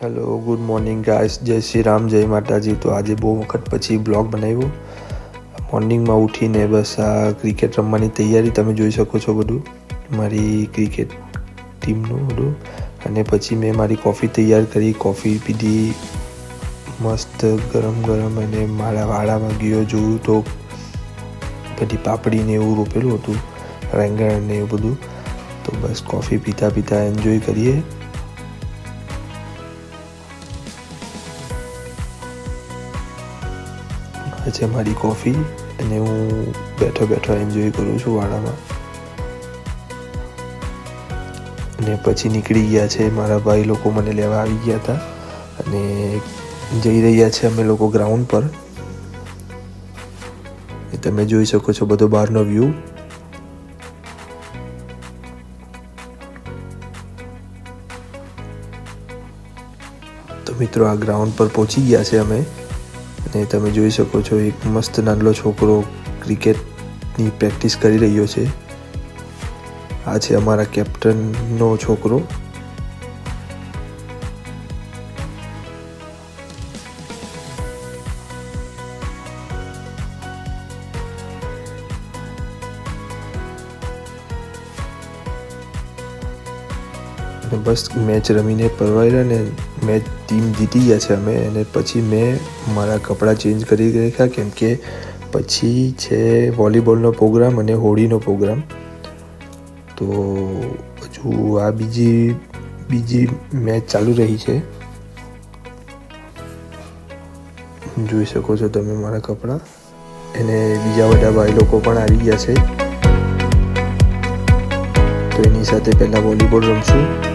Hello, good morning guys. જય શ્રી રામ, જય માતાજી. તો આજે બહુ વખત પછી બ્લોગ બનાવ્યો. મોર્નિંગમાં ઉઠીને બસ આ ક્રિકેટ રમવાની તૈયારી તમે જોઈ શકો છો બધું, મારી ક્રિકેટ ટીમનું બધું. અને પછી મેં મારી કોફી તૈયાર કરી, કોફી પીધી મસ્ત ગરમ ગરમ. અને મારા વાડામાં ગયો, જોયું તો બધી પાપડીને એવું રોપેલું હતું, રેંગણ ને એવું બધું. તો બસ કોફી પીતા પીતા એન્જોય કરીએ. આ છે મારી કોફી અને હું બેઠો બેઠો એન્જોય કરું છું વાડામાં. અને પછી નીકળી ગયા છે મારા ભાઈ લોકો, મને લેવા આવી ગયા હતા અને જઈ રહ્યા છે અમે લોકો ગ્રાઉન્ડ પર. તમે જોઈ શકો છો બધો બહારનો વ્યૂ. તો મિત્રો આ ગ્રાઉન્ડ પર પહોંચી ગયા છે અમે, અને તમે જોઈ શકો છો એક મસ્ત નાનલો છોકરો ક્રિકેટની પ્રેક્ટિસ કરી રહ્યો છે. આ છે અમારા કેપ્ટનનો છોકરો. અને બસ મેચ રમીને પરવાર્યા ને મેચ ટીમ જીતી ગયા છે અમે. અને પછી મેં મારા કપડાં ચેન્જ કરી રાખ્યા, કેમ કે પછી છે વોલીબોલનો પ્રોગ્રામ અને હોળીનો પ્રોગ્રામ. તો હજુ આ બીજી મેચ ચાલુ રહી છે. જોઈ શકો છો તમે મારા કપડાં. અને બીજા બધા ભાઈ લોકો પણ આવી ગયા છે, તો એની સાથે પહેલાં વોલીબોલ રમશું.